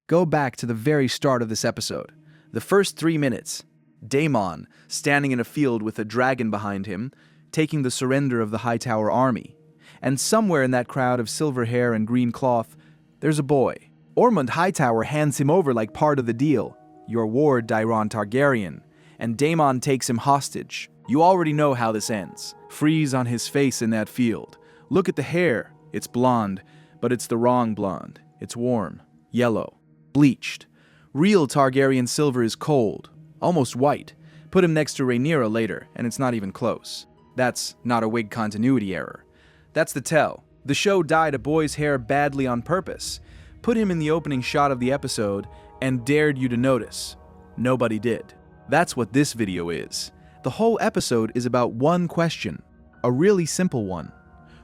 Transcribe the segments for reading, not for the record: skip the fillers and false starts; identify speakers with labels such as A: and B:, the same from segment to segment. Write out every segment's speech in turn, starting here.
A: Go back to the very start of this episode. The first 3 minutes. Daemon, standing in a field with a dragon behind him, taking the surrender of the Hightower army. And somewhere in that crowd of silver hair and green cloth, there's a boy. Ormond Hightower hands him over like part of the deal. Your ward, Daemon Targaryen. And Daemon takes him hostage. You already know how this ends. Freeze on his face in that field. Look at the hair. It's blonde, but it's the wrong blonde. It's warm, yellow, bleached. Real Targaryen silver is cold, almost white. Put him next to Rhaenyra later, and it's not even close. That's not a wig continuity error. That's the tell. The show dyed a boy's hair badly on purpose, put him in the opening shot of the episode, and dared you to notice. Nobody did. That's what this video is. The whole episode is about one question, a really simple one.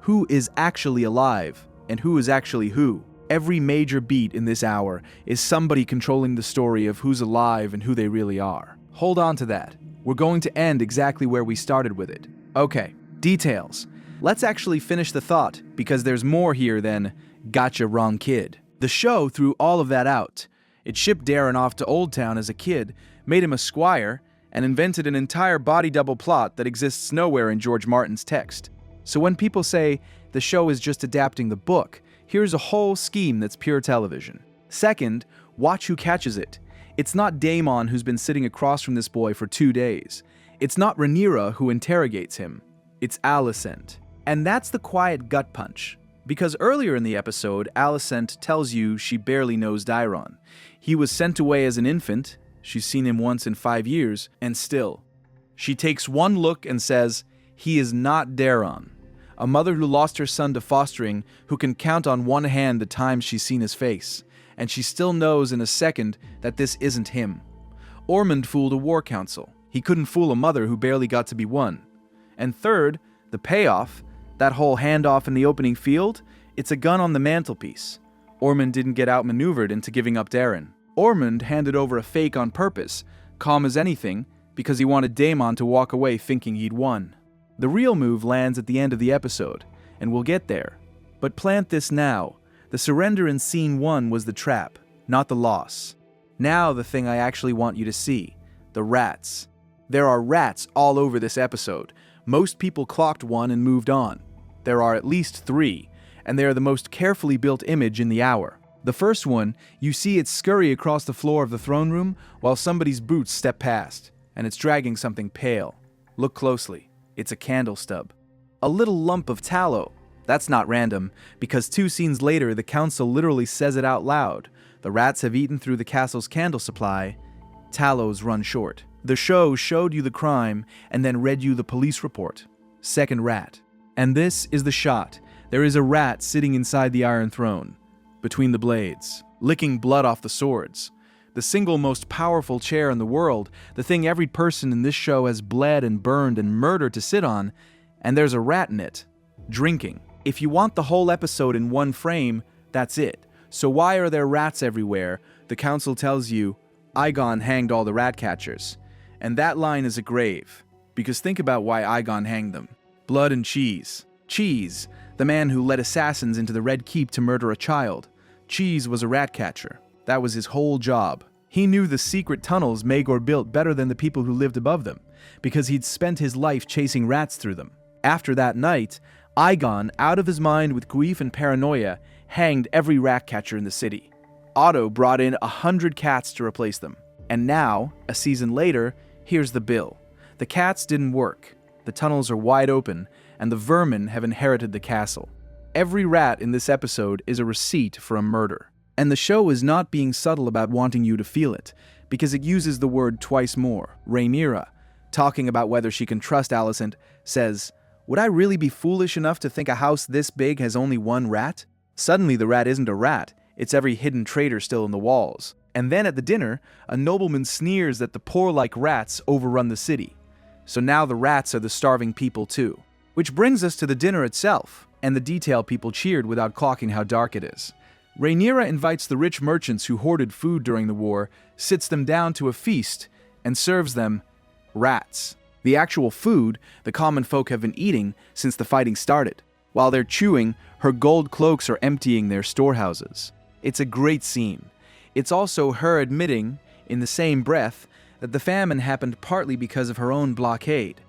A: Who is actually alive, and who is actually who? Every major beat in this hour is somebody controlling the story of who's alive and who they really are. Hold on to that. We're going to end exactly where we started with it. Okay, details. Let's actually finish the thought, because there's more here than gotcha wrong kid. The show threw all of that out. It shipped Darren off to Old Town as a kid, made him a squire, and invented an entire body double plot that exists nowhere in George Martin's text. So when people say the show is just adapting the book, here's a whole scheme that's pure television. Second, watch who catches it. It's not Daemon who's been sitting across from this boy for 2 days. It's not Rhaenyra who interrogates him. It's Alicent. And that's the quiet gut punch. Because earlier in the episode, Alicent tells you she barely knows Daemon. He was sent away as an infant, she's seen him once in 5 years, and still. She takes one look and says, he is not Daemon. A mother who lost her son to fostering, who can count on one hand the times she's seen his face, and she still knows in a second that this isn't him. Ormond fooled a war council. He couldn't fool a mother who barely got to be won. And third, the payoff, that whole handoff in the opening field, it's a gun on the mantelpiece. Ormond didn't get outmaneuvered into giving up Darren. Ormond handed over a fake on purpose, calm as anything, because he wanted Daemon to walk away thinking he'd won. The real move lands at the end of the episode, and we'll get there. But plant this now. The surrender in Scene 1 was the trap, not the loss. Now the thing I actually want you to see. The rats. There are rats all over this episode. Most people clocked one and moved on. There are at least 3, and they are the most carefully built image in the hour. The first one, you see it scurry across the floor of the throne room while somebody's boots step past, and it's dragging something pale. Look closely. It's a candle stub. A little lump of tallow. That's not random, because 2 scenes later the council literally says it out loud. The rats have eaten through the castle's candle supply. Tallow's run short. The show showed you the crime and then read you the police report. Second rat. And this is the shot. There is a rat sitting inside the Iron Throne, between the blades, licking blood off the swords. The single most powerful chair in the world, the thing every person in this show has bled and burned and murdered to sit on, and there's a rat in it, drinking. If you want the whole episode in one frame, that's it. So why are there rats everywhere? The council tells you, Aegon hanged all the rat catchers. And that line is a grave, because think about why Aegon hanged them. Blood and cheese. Cheese, the man who led assassins into the Red Keep to murder a child. Cheese was a rat catcher. That was his whole job. He knew the secret tunnels Maegor built better than the people who lived above them, because he'd spent his life chasing rats through them. After that night, Aegon, out of his mind with grief and paranoia, hanged every rat catcher in the city. Otto brought in 100 cats to replace them. And now, a season later, here's the bill. The cats didn't work. The tunnels are wide open, and the vermin have inherited the castle. Every rat in this episode is a receipt for a murder. And the show is not being subtle about wanting you to feel it, because it uses the word twice more. Rhaenyra, talking about whether she can trust Alicent, says, "Would I really be foolish enough to think a house this big has only one rat?" Suddenly the rat isn't a rat, it's every hidden traitor still in the walls. And then at the dinner, a nobleman sneers that the poor like rats overrun the city. So now the rats are the starving people too. Which brings us to the dinner itself, and the detail people cheered without clocking how dark it is. Rhaenyra invites the rich merchants who hoarded food during the war, sits them down to a feast, and serves them rats. The actual food the common folk have been eating since the fighting started. While they're chewing, her gold cloaks are emptying their storehouses. It's a great scene. It's also her admitting, in the same breath, that the famine happened partly because of her own blockade.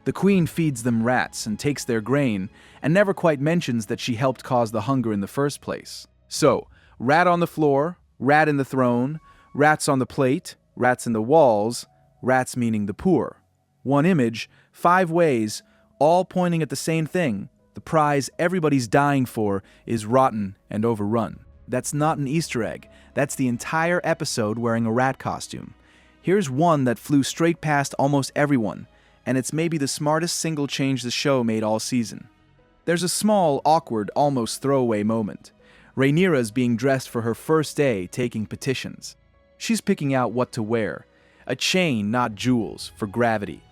A: The queen feeds them rats and takes their grain, and never quite mentions that she helped cause the hunger in the first place. So, rat on the floor, rat in the throne, rats on the plate, rats in the walls, rats meaning the poor. One image, 5 ways, all pointing at the same thing. The prize everybody's dying for is rotten and overrun. That's not an Easter egg. That's the entire episode wearing a rat costume. Here's one that flew straight past almost everyone, and it's maybe the smartest single change the show made all season. There's a small, awkward, almost throwaway moment. Rhaenyra's being dressed for her first day taking petitions. She's picking out what to wear. A chain, not jewels, for gravity.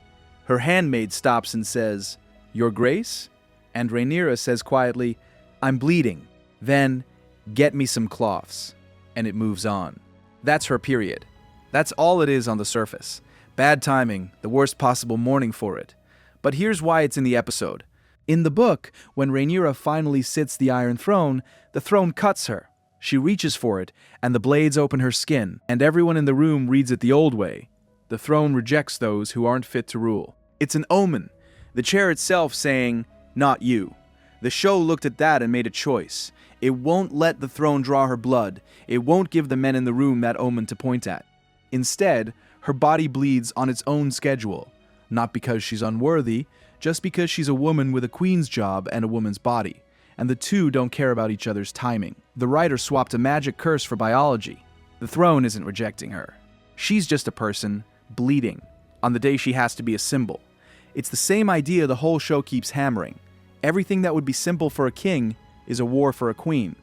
A: Her handmaid stops and says, "Your Grace?" And Rhaenyra says quietly, "I'm bleeding." Then, "Get me some cloths." And it moves on. That's her period. That's all it is on the surface. Bad timing, the worst possible morning for it. But here's why it's in the episode. In the book, when Rhaenyra finally sits the Iron Throne, the throne cuts her. She reaches for it, and the blades open her skin, and everyone in the room reads it the old way. The throne rejects those who aren't fit to rule. It's an omen. The chair itself saying, "Not you." The show looked at that and made a choice. It won't let the throne draw her blood. It won't give the men in the room that omen to point at. Instead, her body bleeds on its own schedule. Not because she's unworthy, just because she's a woman with a queen's job and a woman's body. And the two don't care about each other's timing. The writer swapped a magic curse for biology. The throne isn't rejecting her. She's just a person, bleeding, on the day she has to be a symbol. It's the same idea the whole show keeps hammering. Everything that would be simple for a king is a war for a queen.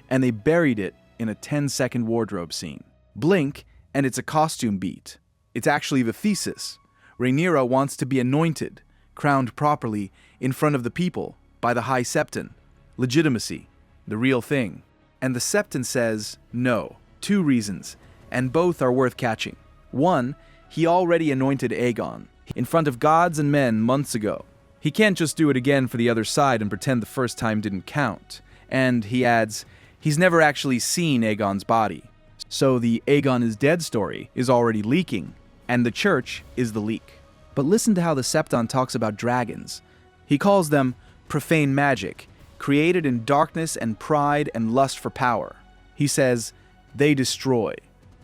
A: And they buried it in a 10-second wardrobe scene. Blink, and it's a costume beat. It's actually the thesis. Rhaenyra wants to be anointed, crowned properly, in front of the people, by the High Septon. Legitimacy, the real thing. And the Septon says no. 2 reasons, and both are worth catching. 1, he already anointed Aegon, in front of gods and men months ago. He can't just do it again for the other side and pretend the first time didn't count. And he adds, he's never actually seen Aegon's body. So the Aegon is dead story is already leaking, and the church is the leak. But listen to how the Septon talks about dragons. He calls them profane magic, created in darkness and pride and lust for power. He says, they destroy.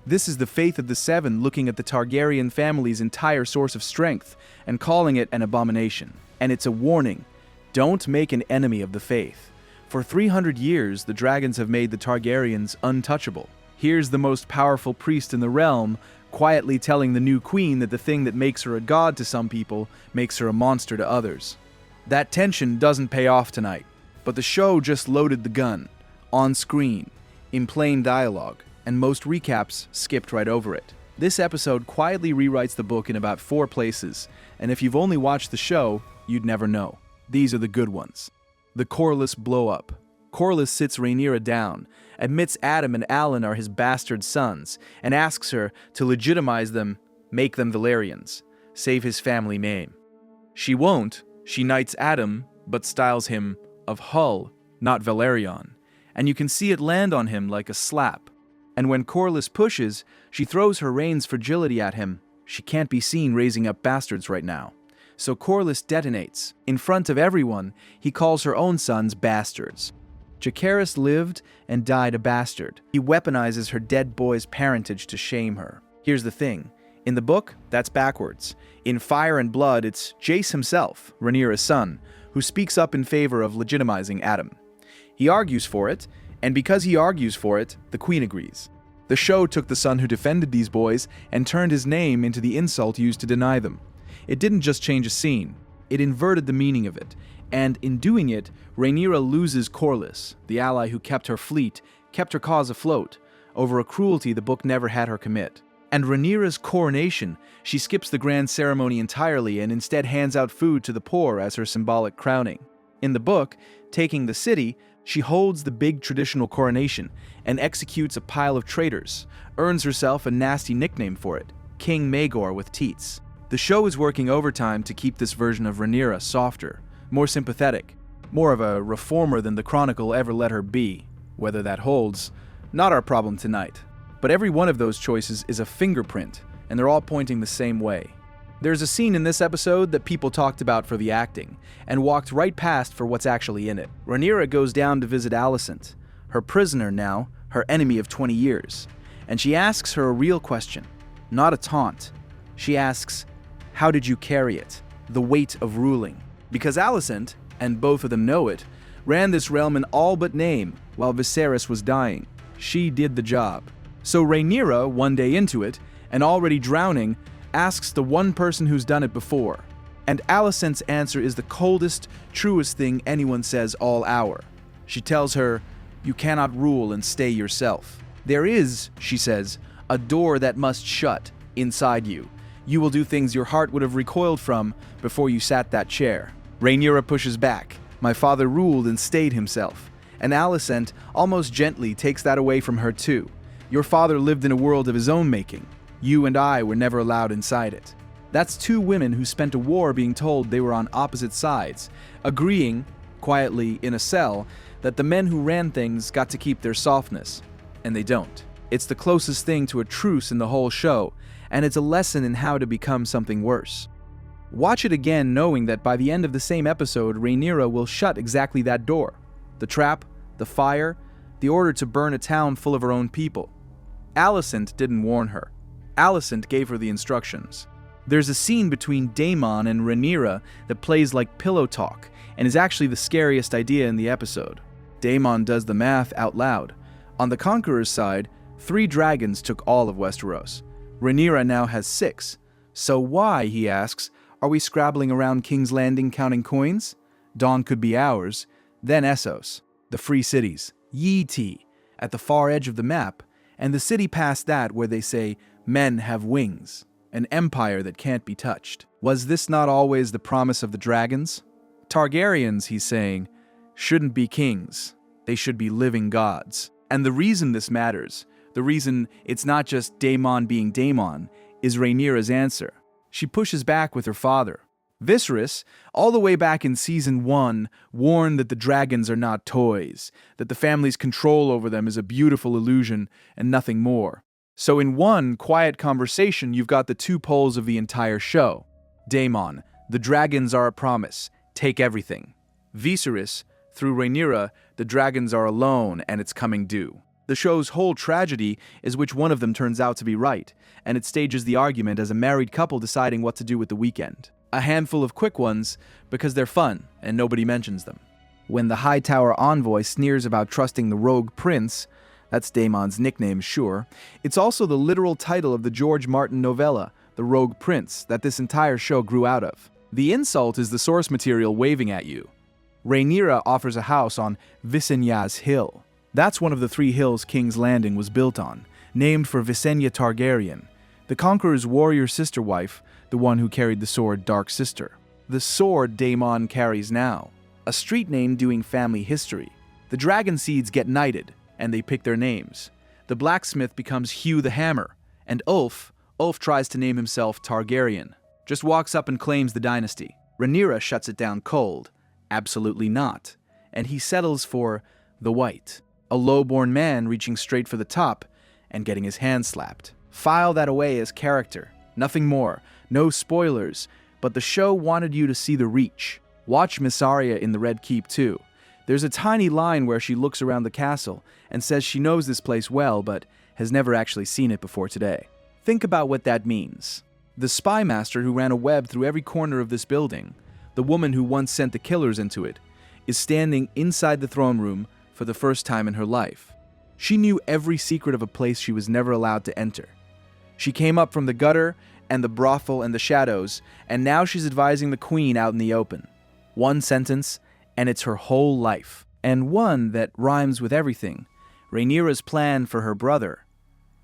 A: This is the faith of the Seven looking at the Targaryen family's entire source of strength and calling it an abomination. And it's a warning, don't make an enemy of the faith. For 300 years, the dragons have made the Targaryens untouchable. Here's the most powerful priest in the realm quietly telling the new queen that the thing that makes her a god to some people makes her a monster to others. That tension doesn't pay off tonight, but the show just loaded the gun, on screen, in plain dialogue, and most recaps skipped right over it. This episode quietly rewrites the book in about 4 places, and if you've only watched the show, you'd never know. These are the good ones. The Corlys blow-up. Corlys sits Rhaenyra down, admits Adam and Alan are his bastard sons, and asks her to legitimize them, make them Valyrians, save his family name. She won't. She knights Adam, but styles him of Hull, not Valerion, and you can see it land on him like a slap. And when Corlys pushes, she throws her Rhaen's fragility at him. She can't be seen raising up bastards right now. So Corlys detonates. In front of everyone, he calls her own sons bastards. Jacaerys lived and died a bastard. He weaponizes her dead boy's parentage to shame her. Here's the thing. In the book, that's backwards. In Fire and Blood, it's Jace himself, Rhaenyra's son, who speaks up in favor of legitimizing Adam. He argues for it, and because he argues for it, the queen agrees. The show took the son who defended these boys and turned his name into the insult used to deny them. It didn't just change a scene, it inverted the meaning of it, and in doing it, Rhaenyra loses Corlys, the ally who kept her fleet, kept her cause afloat, over a cruelty the book never had her commit. And Rhaenyra's coronation, she skips the grand ceremony entirely and instead hands out food to the poor as her symbolic crowning. In the book, taking the city, she holds the big traditional coronation and executes a pile of traitors, earns herself a nasty nickname for it, King Maegor with teats. The show is working overtime to keep this version of Rhaenyra softer, more sympathetic, more of a reformer than the Chronicle ever let her be. Whether that holds, not our problem tonight. But every one of those choices is a fingerprint, and they're all pointing the same way. There's a scene in this episode that people talked about for the acting, and walked right past for what's actually in it. Rhaenyra goes down to visit Alicent, her prisoner now, her enemy of 20 years, and she asks her a real question, not a taunt. She asks, how did you carry it? The weight of ruling. Because Alicent, and both of them know it, ran this realm in all but name while Viserys was dying. She did the job. So Rhaenyra, one day into it, and already drowning, asks the one person who's done it before. And Alicent's answer is the coldest, truest thing anyone says all hour. She tells her, you cannot rule and stay yourself. There is, she says, a door that must shut inside you. You will do things your heart would have recoiled from before you sat that chair. Rhaenyra pushes back. My father ruled and stayed himself. And Alicent almost gently takes that away from her too. Your father lived in a world of his own making. You and I were never allowed inside it. That's two women who spent a war being told they were on opposite sides, agreeing, quietly in a cell, that the men who ran things got to keep their softness. And they don't. It's the closest thing to a truce in the whole show, and it's a lesson in how to become something worse. Watch it again knowing that by the end of the same episode, Rhaenyra will shut exactly that door. The trap, the fire, the order to burn a town full of her own people. Alicent didn't warn her. Alicent gave her the instructions. There's a scene between Daemon and Rhaenyra that plays like pillow talk and is actually the scariest idea in the episode. Daemon does the math out loud. On the Conqueror's side, 3 dragons took all of Westeros. Rhaenyra now has 6. So why, he asks, are we scrabbling around King's Landing counting coins? Dawn could be ours. Then Essos, the free cities, Yi-Ti, at the far edge of the map, and the city past that where they say, men have wings, an empire that can't be touched. Was this not always the promise of the dragons? Targaryens, he's saying, shouldn't be kings. They should be living gods. And the reason this matters, the reason it's not just Daemon being Daemon, is Rhaenyra's answer. She pushes back with her father. Viserys, all the way back in Season 1, warned that the dragons are not toys, that the family's control over them is a beautiful illusion and nothing more. So in one quiet conversation, you've got the 2 poles of the entire show. Daemon, the dragons are a promise, take everything. Viserys, through Rhaenyra, the dragons are alone and it's coming due. The show's whole tragedy is which one of them turns out to be right, and it stages the argument as a married couple deciding what to do with the weekend. A handful of quick ones because they're fun and nobody mentions them. When the Hightower envoy sneers about trusting the rogue prince, that's Daemon's nickname, sure, it's also the literal title of the George Martin novella, The Rogue Prince, that this entire show grew out of. The insult is the source material waving at you. Rhaenyra offers a house on Visenya's Hill. That's one of the 3 hills King's Landing was built on, named for Visenya Targaryen, the Conqueror's warrior sister wife, the one who carried the sword Dark Sister. The sword Daemon carries now, a street name doing family history. The dragon seeds get knighted, and they pick their names. The blacksmith becomes Hugh the Hammer, and Ulf tries to name himself Targaryen, just walks up and claims the dynasty. Rhaenyra shuts it down cold, absolutely not, and he settles for the White, a low-born man reaching straight for the top and getting his hand slapped. File that away as character, nothing more, no spoilers, but the show wanted you to see the reach. Watch Miss Arya in the Red Keep too. There's a tiny line where she looks around the castle and says she knows this place well but has never actually seen it before today. Think about what that means. The spy master who ran a web through every corner of this building, the woman who once sent the killers into it, is standing inside the throne room for the first time in her life. She knew every secret of a place she was never allowed to enter. She came up from the gutter and the brothel and the shadows, and now she's advising the queen out in the open. One sentence, and it's her whole life. And one that rhymes with everything. Rhaenyra's plan for her brother.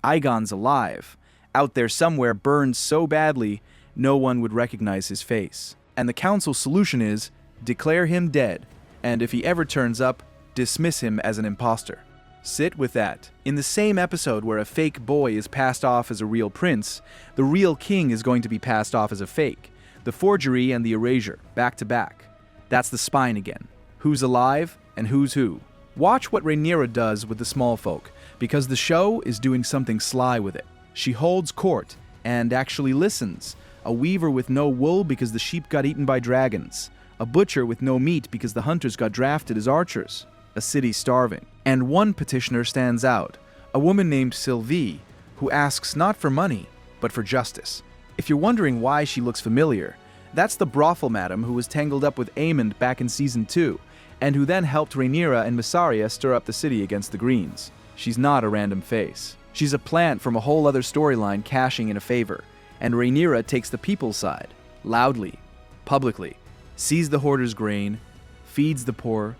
A: Aegon's alive, out there somewhere burned so badly no one would recognize his face. And the council's solution is, declare him dead, and if he ever turns up, dismiss him as an imposter. Sit with that. In the same episode where a fake boy is passed off as a real prince, the real king is going to be passed off as a fake. The forgery and the erasure, back to back. That's the spine again. Who's alive and who's who. Watch what Rhaenyra does with the small folk, because the show is doing something sly with it. She holds court and actually listens. A weaver with no wool because the sheep got eaten by dragons. A butcher with no meat because the hunters got drafted as archers. A city starving. And one petitioner stands out, a woman named Sylvie, who asks not for money, but for justice. If you're wondering why she looks familiar, that's the brothel madam who was tangled up with Aemond back in Season 2, and who then helped Rhaenyra and Mysaria stir up the city against the Greens. She's not a random face. She's a plant from a whole other storyline cashing in a favor, and Rhaenyra takes the people's side, loudly, publicly, sees the hoarder's grain, feeds the poor,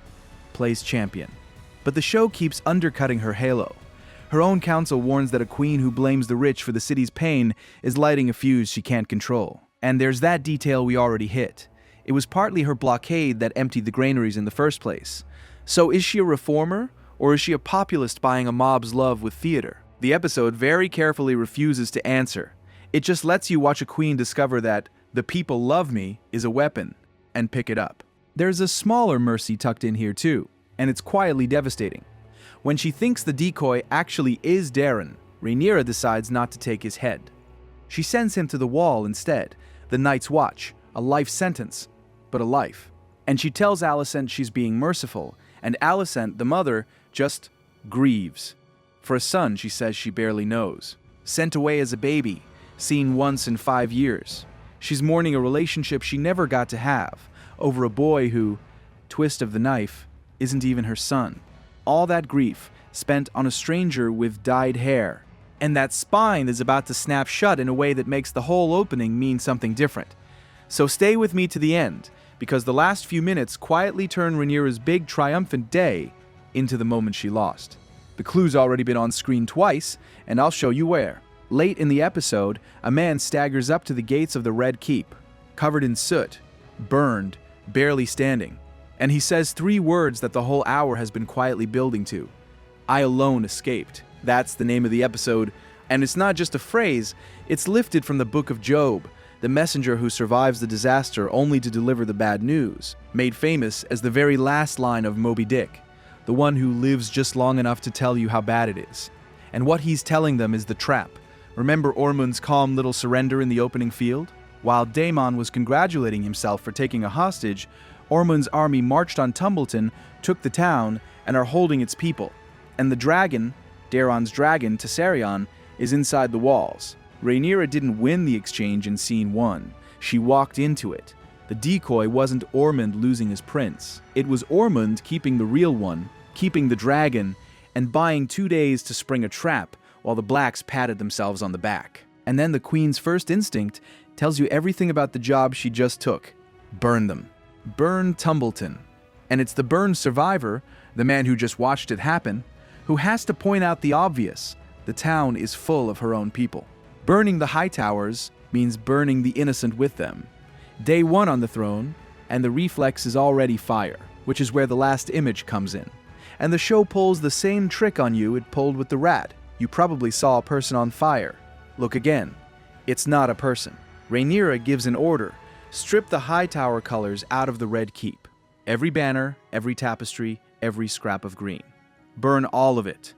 A: plays champion. But the show keeps undercutting her halo. Her own council warns that a queen who blames the rich for the city's pain is lighting a fuse she can't control. And there's that detail we already hit. It was partly her blockade that emptied the granaries in the first place. So is she a reformer, or is she a populist buying a mob's love with theater? The episode very carefully refuses to answer. It just lets you watch a queen discover that "the people love me" is a weapon, and pick it up. There's a smaller mercy tucked in here too, and it's quietly devastating. When she thinks the decoy actually is Daemon, Rhaenyra decides not to take his head. She sends him to the wall instead, the Night's Watch, a life sentence, but a life. And she tells Alicent she's being merciful, and Alicent, the mother, just grieves. For a son, she says she barely knows. Sent away as a baby, seen once in 5 years. She's mourning a relationship she never got to have, over a boy who, twist of the knife, isn't even her son. All that grief spent on a stranger with dyed hair. And that spine is about to snap shut in a way that makes the whole opening mean something different. So stay with me to the end, because the last few minutes quietly turn Rhaenyra's big triumphant day into the moment she lost. The clue's already been on screen twice, and I'll show you where. Late in the episode, a man staggers up to the gates of the Red Keep, covered in soot, burned, barely standing. And he says 3 words that the whole hour has been quietly building to. "I alone escaped." That's the name of the episode, and it's not just a phrase, it's lifted from the Book of Job, the messenger who survives the disaster only to deliver the bad news, made famous as the very last line of Moby Dick, the one who lives just long enough to tell you how bad it is. And what he's telling them is the trap. Remember Ormond's calm little surrender in the opening field? While Daemon was congratulating himself for taking a hostage, Ormond's army marched on Tumbleton, took the town, and are holding its people. And the dragon, Daeron's dragon, Tessarion, is inside the walls. Rhaenyra didn't win the exchange in Scene 1. She walked into it. The decoy wasn't Ormond losing his prince. It was Ormond keeping the real one, keeping the dragon, and buying 2 days to spring a trap while the blacks patted themselves on the back. And then the queen's first instinct tells you everything about the job she just took. Burn them. Burn Tumbleton. And it's the burned survivor, the man who just watched it happen, who has to point out the obvious. The town is full of her own people. Burning the high towers means burning the innocent with them. Day 1 on the throne, and the reflex is already fire, which is where the last image comes in. And the show pulls the same trick on you it pulled with the rat. You probably saw a person on fire. Look again. It's not a person. Rhaenyra gives an order. Strip the high tower colors out of the Red Keep. Every banner, every tapestry, every scrap of green. Burn all of it.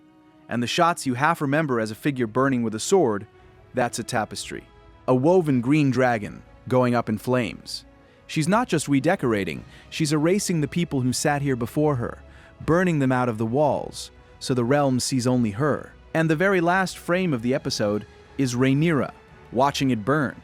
A: And the shots you half remember as a figure burning with a sword, that's a tapestry. A woven green dragon going up in flames. She's not just redecorating, she's erasing the people who sat here before her, burning them out of the walls, so the realm sees only her. And the very last frame of the episode is Rhaenyra, watching it burn.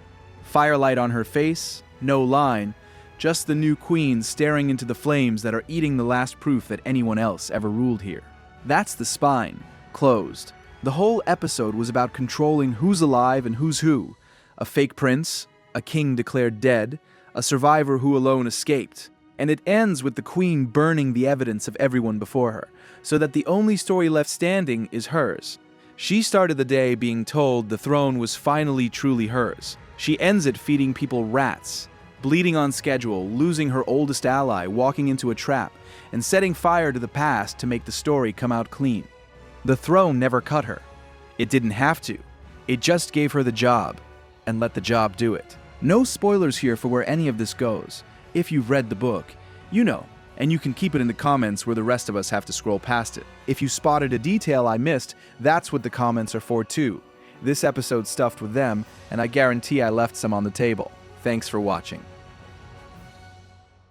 A: Firelight on her face, no line, just the new queen staring into the flames that are eating the last proof that anyone else ever ruled here. That's the spine, closed. The whole episode was about controlling who's alive and who's who. A fake prince, a king declared dead, a survivor who alone escaped. And it ends with the queen burning the evidence of everyone before her, so that the only story left standing is hers. She started the day being told the throne was finally truly hers. She ends it feeding people rats, bleeding on schedule, losing her oldest ally, walking into a trap, and setting fire to the past to make the story come out clean. The throne never cut her. It didn't have to. It just gave her the job, and let the job do it. No spoilers here for where any of this goes. If you've read the book, you know, And you can keep it in the comments where the rest of us have to scroll past it. If you spotted a detail I missed, that's what the comments are for too. This episode's stuffed with them, and I guarantee I left some on the table. Thanks for watching.